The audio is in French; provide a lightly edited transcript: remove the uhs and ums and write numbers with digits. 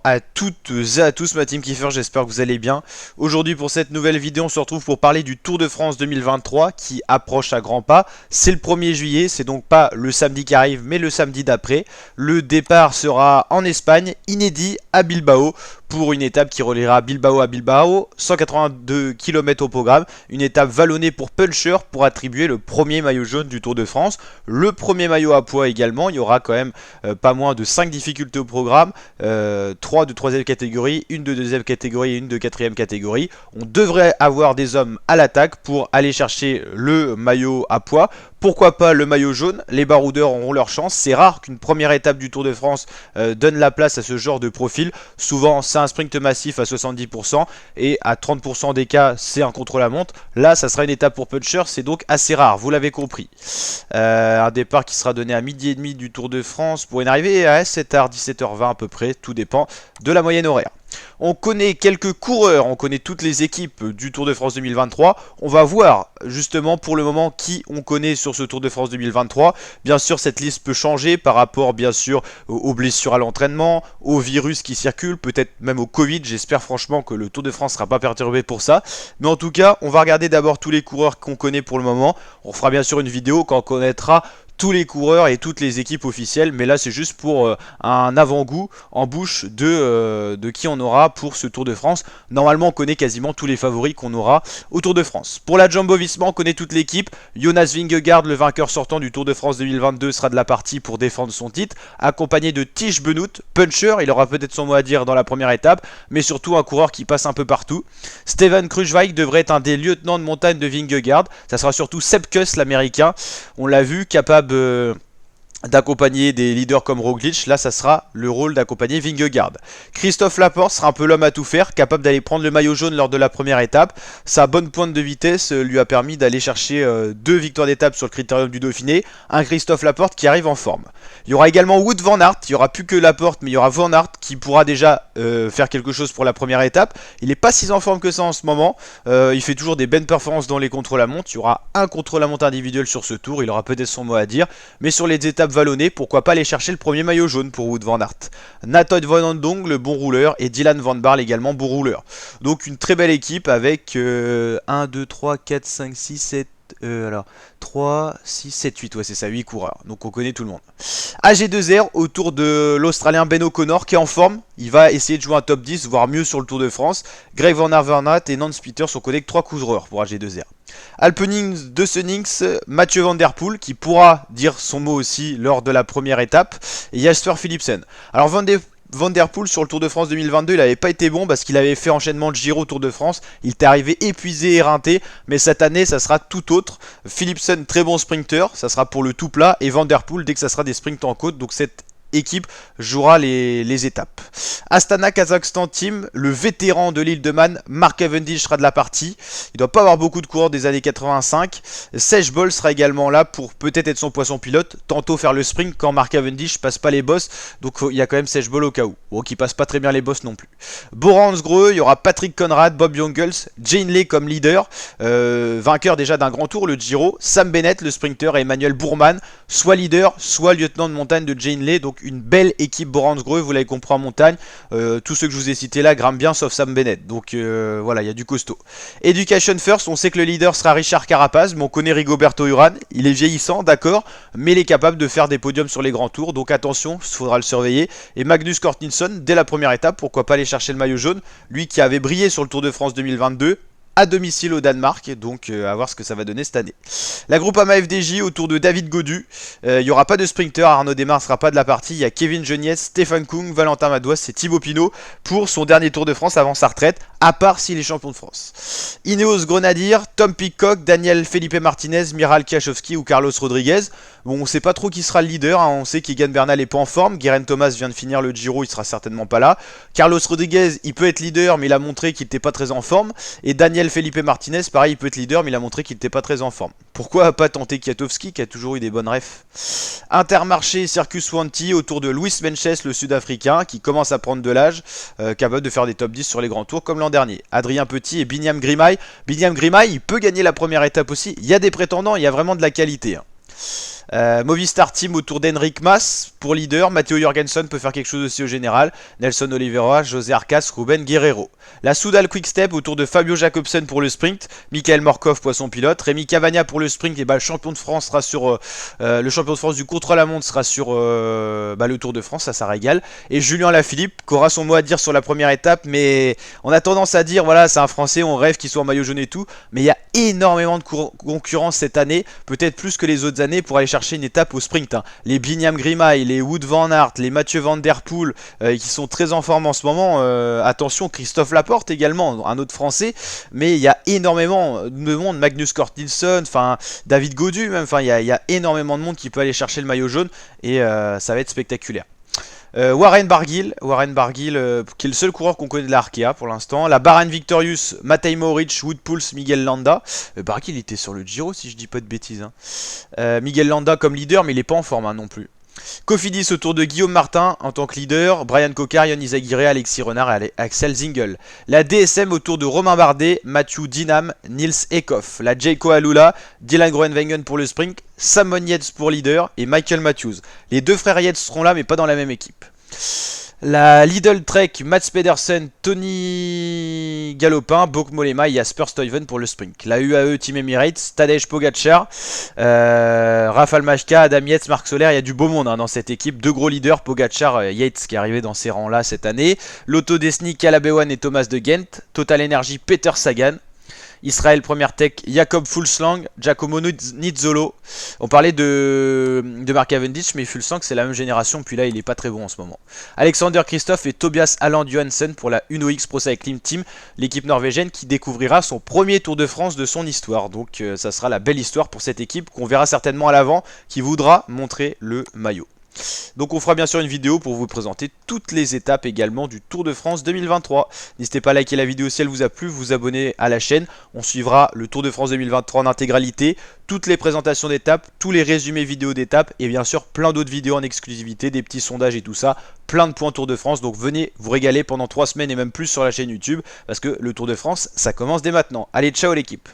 à toutes et à tous ma team Kiefer, j'espère que vous allez bien. Aujourd'hui pour cette nouvelle vidéo on se retrouve pour parler du Tour de France 2023 qui approche à grands pas. C'est le 1er juillet, c'est donc pas le samedi qui arrive mais le samedi d'après. Le départ sera en Espagne, inédit à Bilbao, pour une étape qui reliera Bilbao à Bilbao, 182 km au programme, une étape vallonnée pour Puncher pour attribuer le premier maillot jaune du Tour de France, le premier maillot à poids également. Il y aura quand même pas moins de 5 difficultés au programme, 3 de 3ème catégorie, une de 2ème catégorie et une de 4ème catégorie. On devrait avoir des hommes à l'attaque pour aller chercher le maillot à poids. Pourquoi pas le maillot jaune? Les baroudeurs auront leur chance. C'est rare qu'une première étape du Tour de France donne la place à ce genre de profil. Souvent c'est un sprint massif à 70% et à 30% des cas c'est un contre-la-montre. Là ça sera une étape pour Puncher, c'est donc assez rare, vous l'avez compris. Un départ qui sera donné à midi et demi du Tour de France pour une arrivée à 7h, 17h20 à peu près, tout dépend de la moyenne horaire. On connaît quelques coureurs, on connaît toutes les équipes du Tour de France 2023. On va voir justement pour le moment qui on connaît sur ce Tour de France 2023. Bien sûr cette liste peut changer par rapport bien sûr aux blessures à l'entraînement, aux virus qui circulent, peut-être même au Covid. J'espère franchement que le Tour de France ne sera pas perturbé pour ça. Mais en tout cas on va regarder d'abord tous les coureurs qu'on connaît pour le moment. On fera bien sûr une vidéo quand on connaîtra tous les coureurs et toutes les équipes officielles, mais là c'est juste pour un avant-goût en bouche de qui on aura pour ce Tour de France. Normalement on connaît quasiment tous les favoris qu'on aura au Tour de France. Pour la Jumbo-Visma on connaît toute l'équipe. Jonas Vingegaard, le vainqueur sortant du Tour de France 2022, sera de la partie pour défendre son titre, accompagné de Tiesj Benoot, Puncher, il aura peut-être son mot à dire dans la première étape, mais surtout un coureur qui passe un peu partout. Steven Kruijswijk devrait être un des lieutenants de montagne de Vingegaard, ça sera surtout Sepp Kuss l'américain, on l'a vu, capable d'accompagner des leaders comme Roglic. Là ça sera le rôle d'accompagner Vingegaard. Christophe Laporte sera un peu l'homme à tout faire, capable d'aller prendre le maillot jaune lors de la première étape. Sa bonne pointe de vitesse lui a permis d'aller chercher 2 victoires d'étape sur le critérium du Dauphiné. Un Christophe Laporte qui arrive en forme. Il y aura également Wout van Aert, il n'y aura plus que Laporte mais il y aura Van Aert qui pourra déjà faire quelque chose pour la première étape. Il n'est pas si en forme que ça en ce moment, il fait toujours des bonnes performances dans les contre-la-montre. Il y aura un contre-la-montre individuel sur ce tour, il aura peut-être son mot à dire, mais sur les étapes vallonnées, pourquoi pas aller chercher le premier maillot jaune pour Wout van Aert. Nathan van Andong, le bon rouleur, et Dylan van Baarle également bon rouleur. Donc une très belle équipe avec 1, 2, 3, 4, 5, 6, 7... alors 3, 6, 7, 8, ouais c'est ça, 8 coureurs, donc on connaît tout le monde. AG2R autour de l'Australien Ben O'Connor qui est en forme, il va essayer de jouer un top 10, voire mieux sur le Tour de France. Greg Van Avermaet et Nance Peters sont connectés 3 coureurs pour AG2R. Alpenings de Sunnings, Mathieu Van Der Poel qui pourra dire son mot aussi lors de la première étape, et Jasper Philipsen. Alors Van Der Poel sur le Tour de France 2022 il n'avait pas été bon parce qu'il avait fait enchaînement de Giro Tour de France, il était arrivé épuisé et éreinté, mais cette année ça sera tout autre. Philipsen très bon sprinter, ça sera pour le tout plat, et Van Der Poel dès que ça sera des sprints en côte, donc cette équipe jouera les étapes. Astana Kazakhstan Team, le vétéran de l'île de Man, Mark Cavendish sera de la partie. Il doit pas avoir beaucoup de coureurs des années 85. Serge Bol sera également là pour peut-être être son poisson pilote, tantôt faire le sprint quand Mark Cavendish passe pas les bosses. Donc il y a quand même Serge Bol au cas où. Bon, qui passe pas très bien les bosses non plus. Bora Hansgrohe, il y aura Patrick Conrad, Bob Jungels, Jane Lay comme leader, vainqueur déjà d'un grand tour, le Giro. Sam Bennett, le sprinter, et Emmanuel Bourman, soit leader, soit lieutenant de montagne de Jane Lay. Donc une belle équipe Bora Hansgrohe, vous l'avez compris en montagne. Tous ceux que je vous ai cités là grimpent bien sauf Sam Bennett. Donc voilà, il y a du costaud. Education First, on sait que le leader sera Richard Carapaz, mais on connaît Rigoberto Urán. Il est vieillissant, d'accord, mais il est capable de faire des podiums sur les grands tours. Donc attention, il faudra le surveiller. Et Magnus Cort Nielsen, dès la première étape, pourquoi pas aller chercher le maillot jaune. Lui qui avait brillé sur le Tour de France 2022. À domicile au Danemark, donc à voir ce que ça va donner cette année. La Groupama FDJ autour de David Gaudu, il n'y aura pas de sprinter, Arnaud Démare ne sera pas de la partie, il y a Kevin Geniez, Stéphane Kung, Valentin Madouas et Thibaut Pinot pour son dernier Tour de France avant sa retraite, à part s'il est champion de France. Ineos Grenadier, Tom Pidcock, Daniel Felipe Martinez, Miral Kwiatkowski ou Carlos Rodriguez. Bon, on ne sait pas trop qui sera le leader, hein. On sait qu'Egan Bernal n'est pas en forme, Geraint Thomas vient de finir le Giro, il sera certainement pas là. Carlos Rodriguez, il peut être leader, mais il a montré qu'il n'était pas très en forme. Et Daniel Felipe Martinez, pareil, il peut être leader, mais il a montré qu'il n'était pas très en forme. Pourquoi pas tenter Kwiatkowski, qui a toujours eu des bonnes refs. Intermarché Circus Swanty autour de Luis Menches, le Sud-Africain, qui commence à prendre de l'âge, capable de faire des top 10 sur les grands tours comme l'an dernier. Adrien Petit et Binyam Girmay. Binyam Girmay, il peut gagner la première étape aussi. Il y a des prétendants, il y a vraiment de la qualité, hein. Movistar Team autour d'Henrik Mas pour leader. Matteo Jorgensen peut faire quelque chose aussi au général. Nelson Oliveira, José Arcas, Ruben Guerrero. La Soudal Quick-Step autour de Fabio Jacobsen pour le sprint. Michael Morkov, poisson pilote. Rémi Cavagna pour le sprint. Et le champion de France sera sur le champion de France du contre-la-montre sera sur le Tour de France, ça régale. Et Julien Lafilippe qui aura son mot à dire sur la première étape, mais on a tendance à dire voilà, c'est un Français, on rêve qu'il soit en maillot jaune et tout, mais il y a énormément de concurrence cette année, peut-être plus que les autres années pour aller chercher une étape au sprint. Les Binyam Grimaille, les Wout van Aert, les Mathieu Van Der Poel qui sont très en forme en ce moment. Attention, Christophe Laporte également, un autre Français, mais il y a énormément de monde, Magnus Cort Nielsen, enfin David Gaudu même, enfin il y a énormément de monde qui peut aller chercher le maillot jaune et ça va être spectaculaire. Warren Barguil, qui est le seul coureur qu'on connaît de la Arkea pour l'instant. La Bahrain Victorious, Matej Mohoric, Wout Poels, Miguel Landa. Barguil il était sur le Giro si je dis pas de bêtises. Miguel Landa comme leader, mais il est pas en forme non plus. Cofidis autour de Guillaume Martin en tant que leader, Brian Cocard, Yann Izaguirre, Alexis Renard et Axel Zingel. La DSM autour de Romain Bardet, Mathieu Dinam, Nils Ekoff. La Jayco Alula, Dylan Groenewegen pour le sprint, Simon Yates pour leader et Michael Matthews. Les deux frères Yates seront là mais pas dans la même équipe. La Lidl Trek, Mats Pedersen, Tony Galopin, Bauke Mollema et Jasper Stuyven pour le sprint. La UAE Team Emirates, Tadej Pogacar, Rafał Majka, Adam Yates, Marc Soler. Il y a du beau monde dans cette équipe. Deux gros leaders, Pogacar, Yates qui est arrivé dans ces rangs-là cette année. Lotto Destiny, Calabewan et Thomas de Gent. Total Energy, Peter Sagan. Israël Première Tech, Jakob Fuglsang, Giacomo Nizzolo. On parlait de Mark Cavendish, mais Fuglsang c'est la même génération, puis là il est pas très bon en ce moment. Alexander Kristoff et Tobias Alland Johansen pour la Uno X Pro Cycling Team, l'équipe norvégienne qui découvrira son premier Tour de France de son histoire. Donc ça sera la belle histoire pour cette équipe qu'on verra certainement à l'avant, qui voudra montrer le maillot. Donc on fera bien sûr une vidéo pour vous présenter toutes les étapes également du Tour de France 2023. N'hésitez pas à liker la vidéo si elle vous a plu, vous abonner à la chaîne. On suivra le Tour de France 2023 en intégralité, toutes les présentations d'étapes, tous les résumés vidéo d'étapes et bien sûr plein d'autres vidéos en exclusivité, des petits sondages et tout ça, plein de points Tour de France. Donc venez vous régaler pendant 3 semaines et même plus sur la chaîne YouTube parce que le Tour de France ça commence dès maintenant. Allez, ciao l'équipe!